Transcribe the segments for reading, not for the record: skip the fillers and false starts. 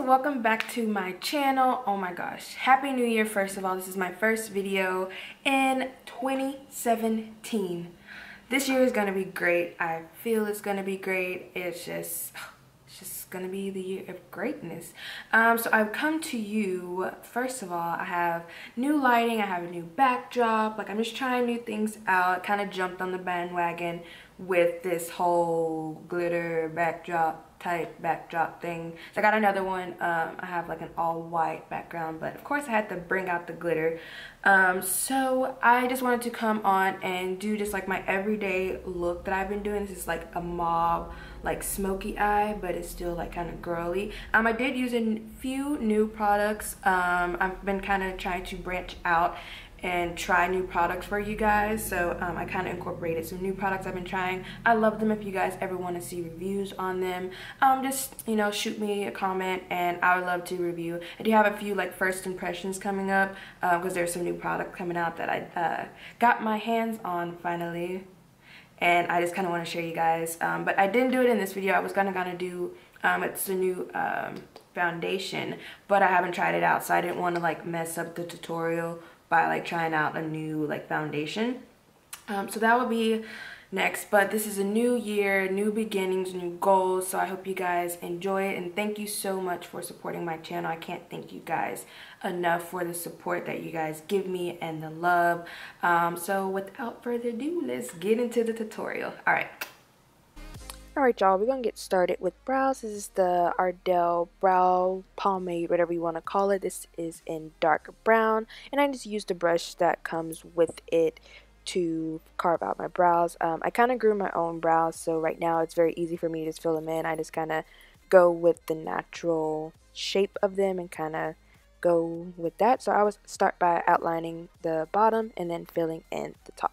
welcome back to my channel. Oh my gosh, happy new year. First of all, this is my first video in 2017. This year is gonna be great. I feel it's gonna be great. It's just gonna be the year of greatness. So I've come to you. First of all, I have new lighting, I have a new backdrop. Like, I'm just trying new things out. Kind of jumped on the bandwagon with this whole glitter backdrop thing. So I got another one. I have like an all white background, but of course I had to bring out the glitter. So I just wanted to come on and do just like my everyday look that I've been doing. This is like a mauve, like smoky eye, but it's still like kind of girly. I did use a few new products. I've been kind of trying to branch out and try new products for you guys, so I kind of incorporated some new products I've been trying. I love them. If you guys ever want to see reviews on them, just, you know, shoot me a comment and I would love to review. I do have a few like first impressions coming up because there's some new product coming out that I got my hands on finally, and I just kind of want to share you guys. But I didn't do it in this video. I was gonna do it's a new foundation, but I haven't tried it out, so I didn't want to like mess up the tutorial by like trying out a new like foundation. So that will be next, but this is a new year, new beginnings, new goals, so I hope you guys enjoy it, and thank you so much for supporting my channel. I can't thank you guys enough for the support that you guys give me and the love. So without further ado, let's get into the tutorial. Alright y'all, we're gonna get started with brows. This is the Ardell brow pomade, whatever you want to call it. This is in dark brown, and I just used the brush that comes with it to carve out my brows. I kind of grew my own brows, so right now it's very easy for me to just fill them in. I just kind of go with the natural shape of them and kind of go with that. So I would start by outlining the bottom and then filling in the top.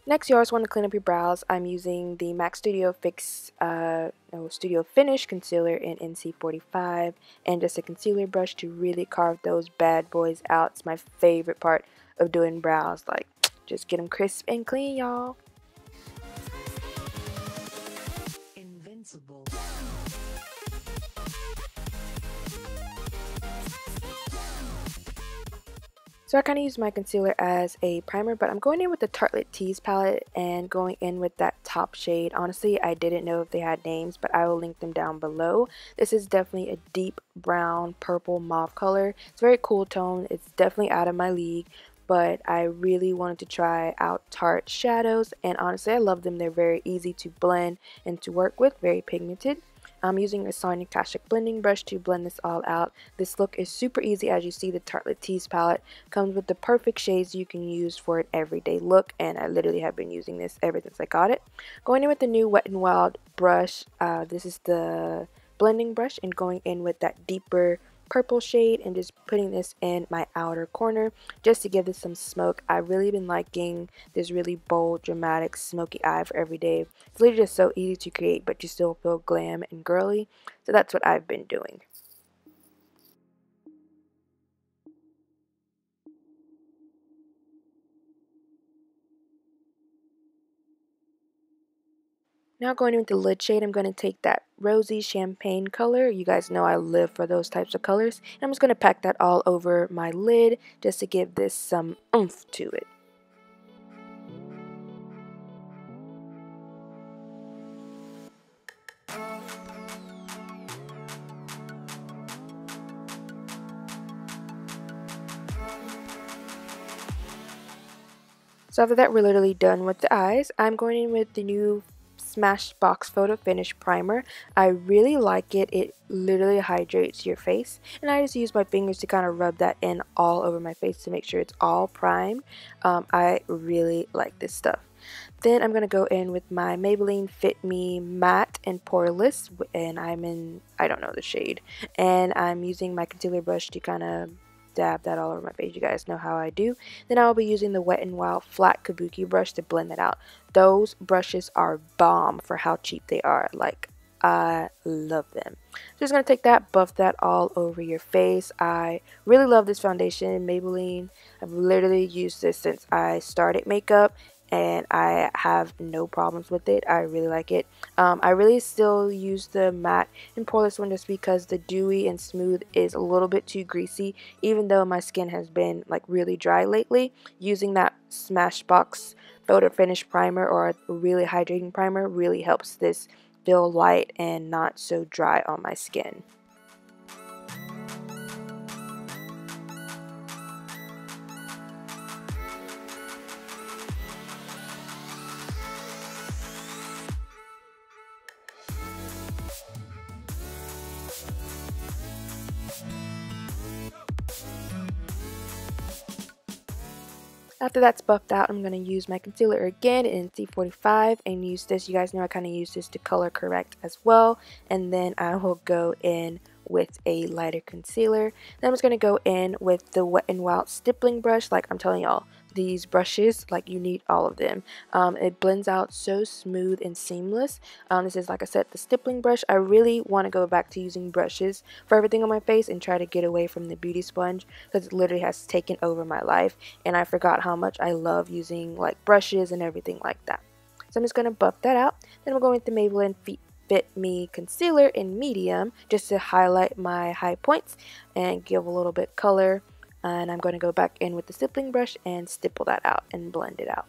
Next, you always want to clean up your brows. I'm using the MAC Studio Studio Finish Concealer in NC45 and just a concealer brush to really carve those bad boys out. It's my favorite part of doing brows. Like, just get them crisp and clean, y'all. Invincible. So I kind of use my concealer as a primer, but I'm going in with the Tartelette Tease palette and going in with that top shade. Honestly, I didn't know if they had names, but I will link them down below. This is definitely a deep brown, purple, mauve color. It's a very cool tone. It's definitely out of my league, but I really wanted to try out Tarte shadows, and honestly, I love them. They're very easy to blend and to work with, very pigmented. I'm using a Sony blending brush to blend this all out. This look is super easy. As you see, the Tartelette Tease palette comes with the perfect shades you can use for an everyday look, and I literally have been using this ever since I got it. Going in with the new Wet n Wild brush. This is the blending brush, and going in with that deeper purple shade and just putting this in my outer corner just to give this some smoke. I've really been liking this really bold, dramatic, smoky eye for every day. It's literally just so easy to create, but you still feel glam and girly. So that's what I've been doing. Now going in with the lid shade, I'm going to take that rosy champagne color. You guys know I live for those types of colors. And I'm just going to pack that all over my lid just to give this some oomph to it. So after that, we're literally done with the eyes. I'm going in with the new Smashbox Photo Finish Primer. I really like it. It literally hydrates your face, and I just use my fingers to kind of rub that in all over my face to make sure it's all primed. I really like this stuff. Then I'm going to go in with my Maybelline Fit Me Matte and Poreless, and I don't know the shade, and I'm using my concealer brush to kind of dab that all over my face. You guys know how I do. Then I'll be using the Wet n Wild flat kabuki brush to blend that out. Those brushes are bomb for how cheap they are. Like, I love them. Just gonna take that, buff that all over your face. I really love this foundation, Maybelline. I've literally used this since I started makeup, and I have no problems with it. I really like it. I really still use the matte and poreless one just because the dewy and smooth is a little bit too greasy, even though my skin has been like really dry lately. Using that Smashbox photo finish primer or a really hydrating primer really helps this feel light and not so dry on my skin. After that's buffed out, I'm going to use my concealer again in C45 and use this. You guys know I kind of use this to color correct as well. And then I will go in with a lighter concealer. Then I'm just going to go in with the Wet n Wild stippling brush. Like I'm telling y'all, these brushes, like you need all of them. It blends out so smooth and seamless. This is, like I said, the stippling brush. I really want to go back to using brushes for everything on my face and try to get away from the beauty sponge because it literally has taken over my life, and I forgot how much I love using like brushes and everything like that. So I'm just going to buff that out. Then we're going with the Maybelline Fit Me concealer in medium just to highlight my high points and give a little bit color. And I'm going to go back in with the stippling brush and stipple that out and blend it out.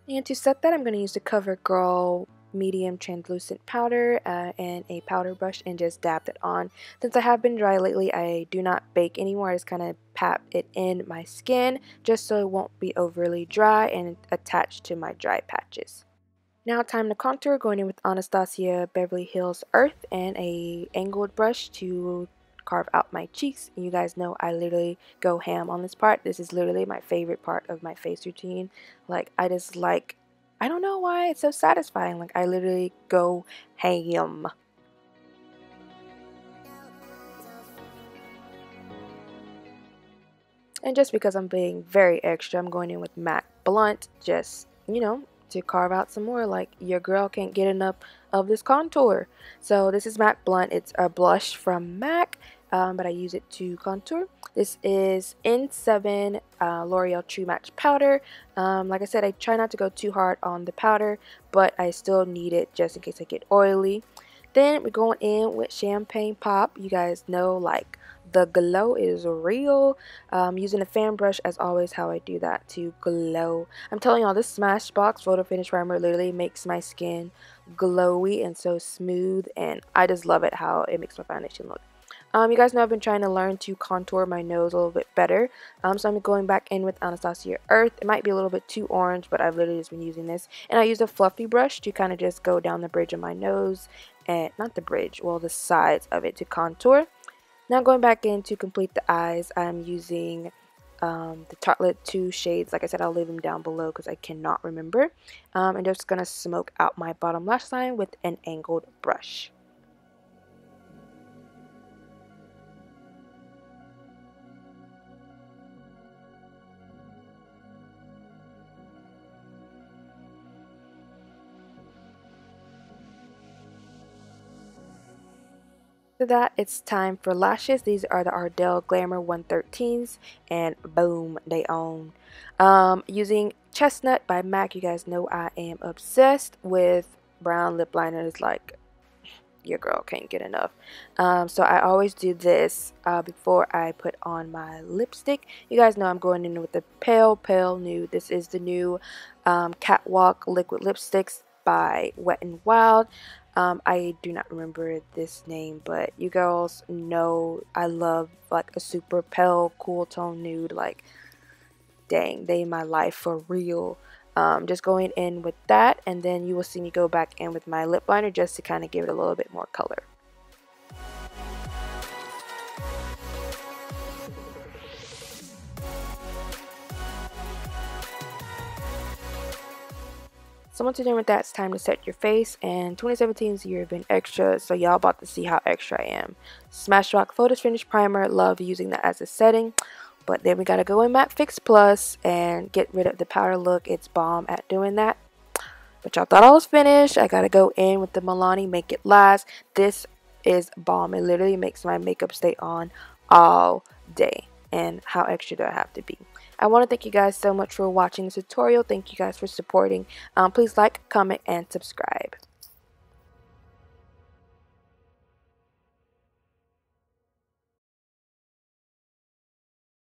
And to set that, I'm going to use the CoverGirl medium translucent powder and a powder brush and just dab it on. Since I have been dry lately, I do not bake anymore. I just kind of pat it in my skin just so it won't be overly dry and attached to my dry patches. Now time to contour, going in with Anastasia Beverly Hills Earth and a angled brush to carve out my cheeks. And you guys know I literally go ham on this part. This is literally my favorite part of my face routine. Like I just like, I don't know why, it's so satisfying. Like I literally go ham. And just because I'm being very extra, I'm going in with MAC Blunt, just, you know, to carve out some more. Like your girl can't get enough of this contour. So this is MAC Blunt. It's a blush from MAC, but I use it to contour. This is N7 L'Oreal True Match powder. Like I said, I try not to go too hard on the powder, but I still need it just in case I get oily. Then we're going in with Champagne Pop. You guys know, like, the glow is real. Using a fan brush as always, how I do that to glow. I'm telling y'all, this Smashbox Photo Finish Primer literally makes my skin glowy and so smooth, and I just love it how it makes my foundation look. You guys know I've been trying to learn to contour my nose a little bit better. So I'm going back in with Anastasia Earth. It might be a little bit too orange, but I've literally just been using this. And I use a fluffy brush to kind of just go down the bridge of my nose. And not the bridge, well, the sides of it to contour. Now going back in to complete the eyes, I'm using the Tartelette 2 shades. Like I said, I'll leave them down below because I cannot remember. I'm just going to smoke out my bottom lash line with an angled brush. After that, it's time for lashes. These are the Ardell Glamour 113s, and boom, they own. Using Chestnut by MAC. You guys know I am obsessed with brown lip liners. Like, your girl can't get enough. So I always do this before I put on my lipstick. You guys know I'm going in with the pale nude. This is the new Catwalk liquid lipsticks by Wet n Wild. I do not remember this name, but you girls know I love like a super pale, cool tone nude. Like, dang, they my life for real. Just going in with that, and then you will see me go back in with my lip liner just to kind of give it a little bit more color. So once you're done with that, it's time to set your face, and 2017 is the year of being extra, so y'all about to see how extra I am. Smashbox Photo Finish Primer, love using that as a setting. But then we gotta go in Matte Fix Plus and get rid of the powder look. It's bomb at doing that. But y'all thought I was finished. I gotta go in with the Milani Make It Last. This is bomb. It literally makes my makeup stay on all day. And how extra do I have to be? I want to thank you guys so much for watching this tutorial. Thank you guys for supporting. Please like, comment, and subscribe.